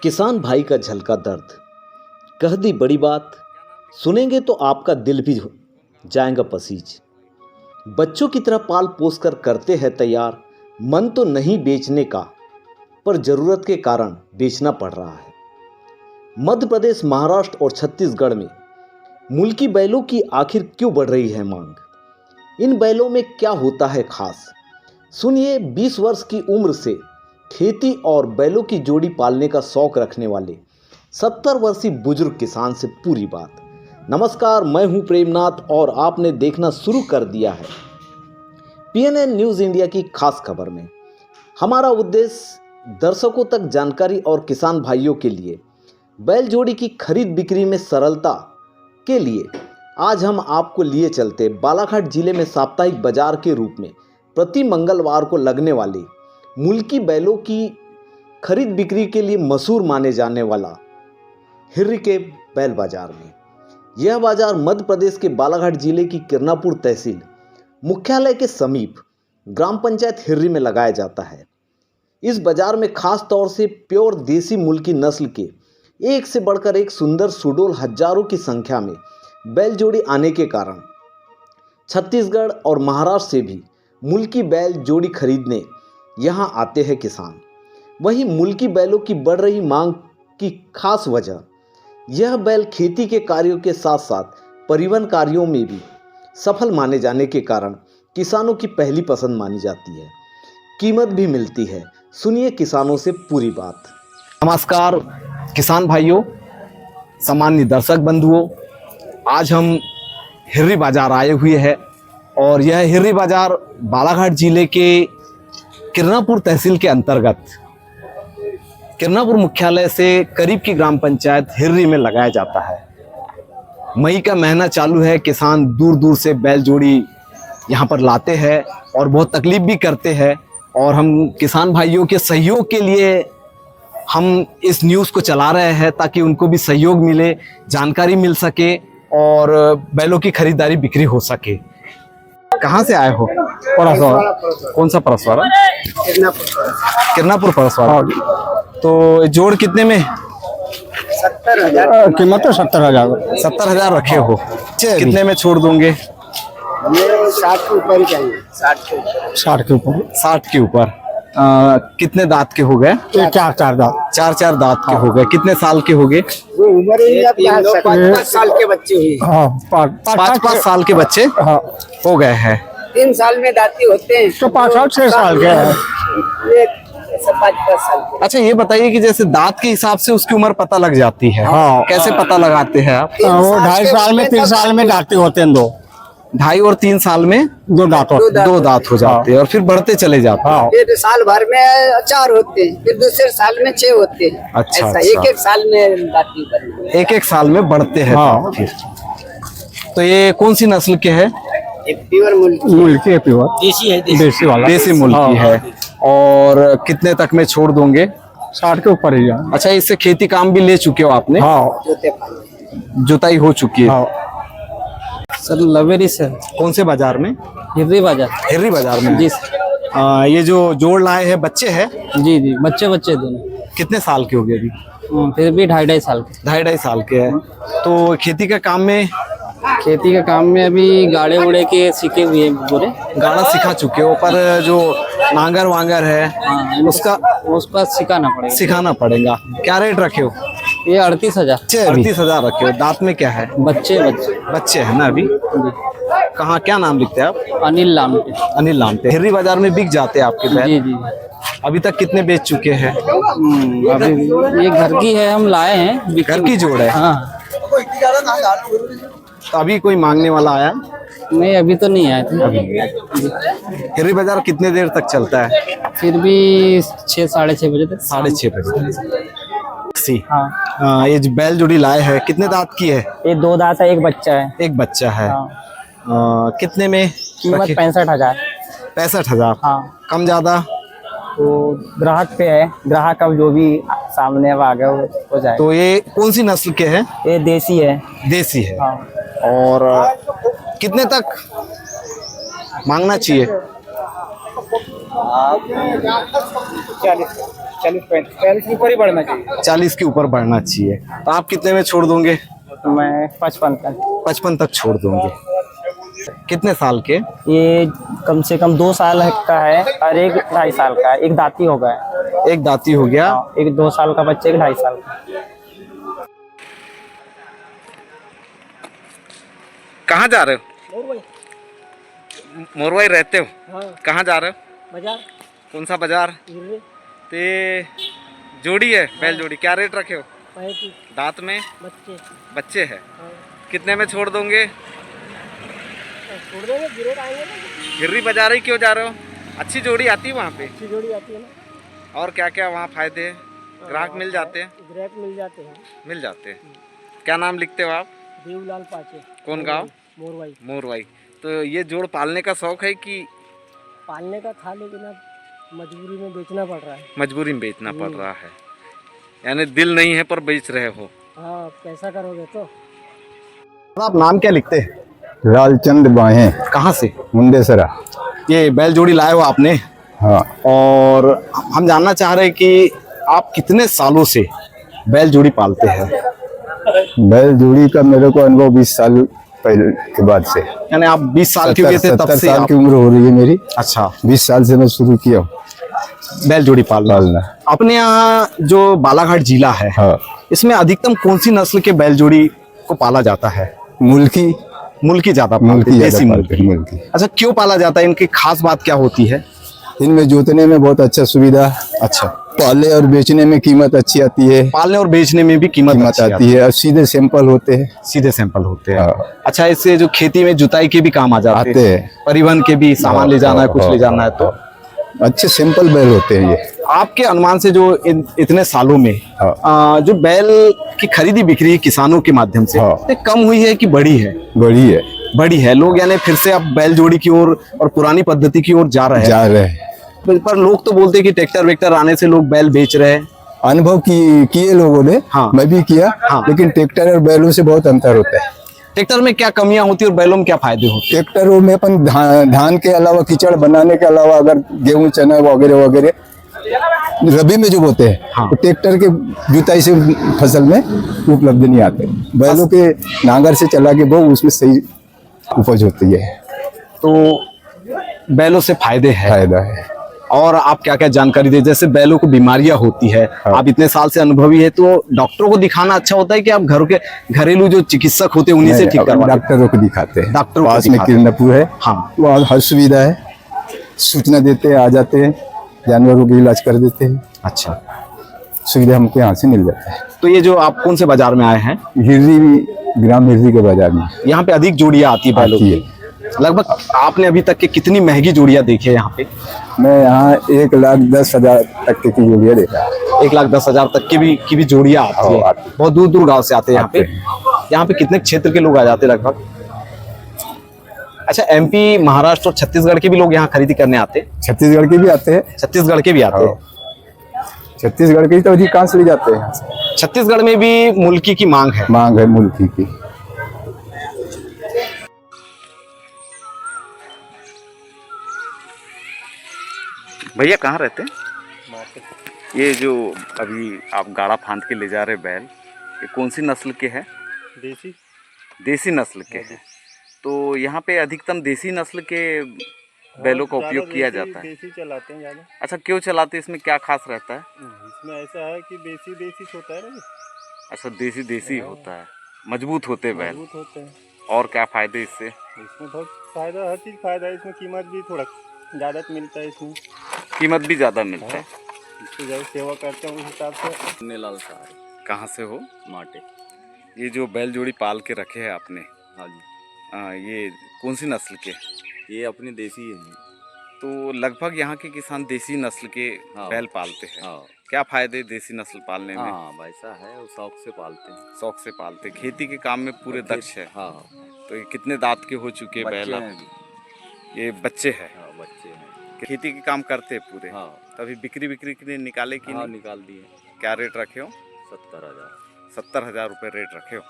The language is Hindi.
किसान भाई का झलका दर्द, कह दी बड़ी बात, सुनेंगे तो आपका दिल भी हो जाएगा पसीज। बच्चों की तरह पाल पोस कर करते हैं तैयार, मन तो नहीं बेचने का, पर जरूरत के कारण बेचना पड़ रहा है। मध्य प्रदेश, महाराष्ट्र और छत्तीसगढ़ में मुल्की बैलों की आखिर क्यों बढ़ रही है मांग? इन बैलों में क्या होता है खास? सुनिए 20 वर्ष की उम्र से खेती और बैलों की जोड़ी पालने का शौक रखने वाले 70 वर्षीय बुजुर्ग किसान से पूरी बात। नमस्कार, मैं हूं प्रेमनाथ और आपने देखना शुरू कर दिया है PNN न्यूज़ इंडिया की खास खबर में। हमारा उद्देश्य दर्शकों तक जानकारी और किसान भाइयों के लिए बैल जोड़ी की खरीद बिक्री में सरलता के लिए आज हम आपको लिए चलते बालाघाट जिले में साप्ताहिक बाजार के रूप में प्रति मंगलवार को लगने वाली मुल्की बैलों की खरीद बिक्री के लिए मशहूर माने जाने वाला हिर्री के बैल बाजार में। यह बाजार मध्य प्रदेश के बालाघाट जिले की किरनापुर तहसील मुख्यालय के समीप ग्राम पंचायत हिर्री में लगाया जाता है। इस बाजार में खास तौर से प्योर देसी मुल्की नस्ल के एक से बढ़कर एक सुंदर सुडोल हजारों की संख्या में बैल जोड़ी आने के कारण छत्तीसगढ़ और महाराष्ट्र से भी मुल्की बैल जोड़ी खरीदने यहां आते हैं किसान। वहीं मुल्की बैलों की बढ़ रही मांग की खास वजह यह बैल खेती के कार्यों के साथ साथ परिवहन कार्यों में भी सफल माने जाने के कारण किसानों की पहली पसंद मानी जाती है। कीमत भी मिलती है। सुनिए किसानों से पूरी बात। नमस्कार किसान भाइयों, सामान्य दर्शक बंधुओं, आज हम हिर्री बाजार आए हुए हैं और यह हिर्री बाजार बालाघाट जिले के किरनापुर तहसील के अंतर्गत किरनापुर मुख्यालय से करीब की ग्राम पंचायत हिर्री में लगाया जाता है। मई का महीना चालू है, किसान दूर दूर से बैल जोड़ी यहाँ पर लाते हैं और बहुत तकलीफ भी करते हैं और हम किसान भाइयों के सहयोग के लिए हम इस न्यूज़ को चला रहे हैं ताकि उनको भी सहयोग मिले, जानकारी मिल सके और बैलों की खरीदारी बिक्री हो सके। कहाँ से आए हो? परसवाड़ा। कौन सा परसवाड़ा? किरनापुर परसवाड़ा। तो जोड़ कितने में? 70,000 कीमत है। 70,000 70,000 रखे हो। कितने में छोड़ दोगे? ये 60 के ऊपर ही चाहिए। 60 के ऊपर। 60 के ऊपर। कितने दांत के हो गए? चार दांत। चार दांत के हो गए। कितने साल के हो गए? वो उम्र ही 5 साल के बच्चे हुई। हाँ, 5 साल के बच्चे हो गए हैं। 3 साल में दाती होते हैं तो 5-6 साल के हैं। 5 साल के। अच्छा, ये बताइए कि जैसे दांत के हिसाब से उसकी उम्र पता लग जाती है। हाँ। कैसे पता लगाते हैं आप? वो 2.5 साल में 3 साल में दाती होते हैं। 2.5 और 3 साल में 2 दांत हो जाते हैं और फिर बढ़ते चले जाते हैं। फिर साल भर में 4 होते हैं, फिर दूसरे साल में 6 होते हैं। अच्छा। एक साल में दाती करते हैं। एक साल में बढ़ते हैं। हाँ। फिर तो ये कौन सी नस्ल के है? प्योर मुल्की है। प्योर देसी वाला देसी मुल्की है। और कितने तक में छोड़ दोगे? 60 के ऊपर ही। अच्छा, इससे खेती काम भी ले चुके हो आपने? हाँ। जुताई हो चुकी है। सर लवेरी से। कौन से बाजार में? हिर्री बाजार। हिर्री बाजार में जी ये जो जोड़ लाए हैं बच्चे हैं? जी बच्चे दोनों। कितने साल के हो गए अभी? फिर भी 2.5 साल के। 2.5 साल के हैं। तो खेती के काम में अभी गाड़े उड़े के सीखे हुए हैं पूरे। गाड़ा सिखा चुके हो, पर जो नांगर वांगर है उसका सिखाना पड़ेगा। क्या रेट रखे हो? ये 38,000। 38,000 रखे हो। दांत में क्या है? बच्चे है ना अभी? कहाँ, क्या नाम लिखते हैं आप? अनिल लामटे। अनिल लामटे। हिर्री बाजार में बिक जाते हैं आपके बैल? जी। अभी तक कितने बेच चुके हैं? अभी ये घर की है, हम लाए हैं। घर की जोड़ है? हाँ। तो अभी कोई मांगने वाला आया? नहीं, अभी तो नहीं आए थे। हिर्री बाजार कितने देर तक चलता है? फिर भी 6 साढ़े 6 बजे तक। 6:30 बजे। हाँ। ये जो बैल जोड़ी लाए है कितने दांत की है? ये 2 दांत है, एक बच्चा है। एक बच्चा है। हाँ। कितने में? कीमत 65,000। 65,000। हाँ। कम ज्यादा? तो ग्राहक पे है, ग्राहक अब जो भी सामने अब आ गया हो जाए। तो ये कौन सी नस्ल के हैं? ये देसी है। देसी है। हाँ। और कितने तक मांगना चाहिए? 40 40 के ऊपर ही बढ़ना चाहिए। 40 के ऊपर बढ़ना चाहिए। तो आप कितने में छोड़ दोगे? मैं 55 तक। 55 तक छोड़ दोगे। कितने साल के? ये कम से कम 2 साल का है और एक 2.5 साल का है। एक दाती हो गया है। एक दाती हो गया। एक 2 साल का बच्चा, एक 2.5 साल का। कहाँ जा रहे हो? मोरवाई रहते हो? हाँ। कहाँ जा रहे हो? बाजार कौन सा बाजार? ते जोड़ी है, बैल जोड़ी, क्या रेट रखे हो? 35 दांत में बच्चे। बच्चे है। हाँ। कितने में छोड़ दोगे? छोड़ देंगे, गिरेट आएंगे ना। गिर्री बाजार ही क्यों जा रहे हो? अच्छी जोड़ी आती है वहाँ पे। अच्छी जोड़ी आती है ना। और क्या क्या वहाँ फायदे हैं? ग्राहक मिल जाते हैं? ग्राहक मिल जाते हैं। मिल जाते हैं। क्या नाम लिखते हो आप? देवलाल पाचे। कौन गाँव? मोरवाई। मोरवाई। तो ये जोड़ पालने का शौक है कि पालने का था, लेकिन अब मजबूरी में बेचना पड़ रहा है। मजबूरी में बेचना पड़ रहा है? यानी दिल नहीं है पर बेच रहे हो। हाँ, कैसा करोगे तो। आप नाम क्या लिखते हैं? लालचंद बाहे, कहाँ से? मुंडेसरा। ये बैल जोड़ी लाए हो आपने? हाँ, और हम जानना चाह रहे हैं कि आप कितने सालों से बैल जोड़ी पालते हैं? बैल जोड़ी का मेरे को अनुभव 20 साल पहले के बाद से। यानी आप 20 साल के हुए थे तब 70 से साल आप... की उम्र हो रही है मेरी। अच्छा, 20 साल से मैं शुरू किया बैल जोड़ी पालना। अपने यहाँ जो बालाघाट जिला है, हाँ, इसमें अधिकतम कौन सी नस्ल के बैल जोड़ी को पाला जाता है? मुल्की ज्यादा पालते मुल्की हैं, ज्यादा देसी पालते हैं, मुल्की। मुल्की। अच्छा, क्यों पाला जाता है? इनकी खास बात क्या होती है? इनमें जोतने में बहुत अच्छा सुविधा, अच्छा, पाले और बेचने में कीमत अच्छी आती है। पालने और बेचने में भी कीमत अच्छी आती है और सीधे सैंपल होते हैं। सीधे सैंपल होते हैं। हाँ। अच्छा, इससे जो खेती में जुताई के भी काम आ जाते हैं, परिवहन के भी, सामान ले जाना है, कुछ ले जाना है तो अच्छे सिंपल बैल होते हैं ये। आपके अनुमान से जो इतने सालों में जो बैल की खरीदी बिक्री किसानों के माध्यम से ये कम हुई है कि बढ़ी है? बड़ी है। लोग यानी फिर से अब बैल जोड़ी की ओर और पुरानी पद्धति की ओर जा रहे हैं। पर लोग तो बोलते हैं कि ट्रैक्टर वेक्टर आने से लोग बैल बेच रहे हैं। अनुभव किए लोगों ने। हाँ। मैं भी किया। हाँ। लेकिन ट्रैक्टर और बैलों से बहुत अंतर होता है। ट्रैक्टर में क्या कमियां होती है और बैलों में क्या फायदे होते हैं? ट्रैक्टरों में अपन धान के अलावा, कीचड़ बनाने के अलावा, अगर गेहूं चना वगैरह वगैरह रबी में जो बोते हैं, हाँ। तो ट्रैक्टर के जुताई से फसल में उपलब्ध नहीं आते। बैलों के नांगर से चला के वो उसमें सही उपज होती है। तो बैलों से फायदा है। और आप क्या क्या जानकारी दे? जैसे बैलों को बीमारियां होती है, हाँ। आप इतने साल से अनुभवी है, तो डॉक्टरों को दिखाना अच्छा होता है कि आप घर के घरेलू जो चिकित्सक होते हैं उन्हीं से ठीक करवाते हैं? डॉक्टरों को दिखाते हैं। डॉक्टरों को पास में दिखाते हैं। किरनपुर है। हाँ। वहाँ हर सुविधा है, सूचना देते हैं, आ जाते हैं, जानवरों का इलाज कर देते हैं। अच्छा, सुविधा हमको यहाँ से मिल जाता है। तो ये जो आप कौन से बाजार में आए हैं? ग्राम हिररी के बाजार में यहाँ पे अधिक जोड़ियां आती है बैलों आती की। लगभग आपने अभी तक के कितनी महंगी जोड़ियां देखी है यहाँ पे? मैं यहाँ 1,10,000 तक की जोड़ियाँ देखा है। 1,10,000 तक की भी जोड़ियां आती है। आती है। बहुत दूर दूर गांव से आते हैं यहाँ पे। आते यहाँ पे कितने क्षेत्र के लोग आ जाते हैं लगभग? अच्छा, एमपी, महाराष्ट्र और छत्तीसगढ़ के भी लोग यहाँ खरीदी करने आते हैं? छत्तीसगढ़ के भी आते हैं। छत्तीसगढ़ के भी आते हैं। छत्तीसगढ़ के तो अधिकांश ले जाते हैं यहाँ से। छत्तीसगढ़ में भी मुल्की की मांग है। मांग है मुल्की की। भैया कहाँ रहते हैं? ये जो अभी आप गाड़ा फांद के ले जा रहे बैल, ये कौन सी नस्ल के हैं? देसी नस्ल के हैं। तो यहाँ पे अधिकतम देसी नस्ल के बैलों का उपयोग किया जाता है? देसी चलाते हैं ज़्यादा। अच्छा, क्यों चलाते हैं? इसमें क्या खास रहता है? इसमें ऐसा है कि देसी होता है ना। अच्छा, देसी होता है, मजबूत होते हैं बैल। मजबूत होते हैं। और क्या फायदे इससे? इसमें बहुत फायदा, हर चीज़ फायदा है। इसमें कीमत भी थोड़ा ज़्यादा मिलता है। इसमें कीमत भी ज़्यादा मिलता है। इसको जब सेवा करते हैं उस हिसाब से। नेलाल साहब, कहाँ से हो? माटे। ये जो बैल जोड़ी पाल के रखे हैं आपने, हाँ जी, ये कौन सी नस्ल के? ये अपने देसी हैं। तो लगभग यहाँ के किसान देसी नस्ल के हाँ। बैल पालते हैं। हाँ क्या फायदे देसी नस्ल पालने में? हाँ, वैसा है, वो शौक से पालते हैं। शौक से पालते, खेती के काम में पूरे दक्ष है। हाँ, तो ये कितने दांत के हो चुके बैल? बच्चे आप? हैं। ये बच्चे हैं। हाँ, बच्चे हैं। खेती के काम करते हैं पूरे? हाँ तभी बिक्री के लिए निकाले कि हाँ, नहीं? निकाल दिए। क्या रेट रखे हो? 70,000। 70,000 रुपये रेट रखे हो।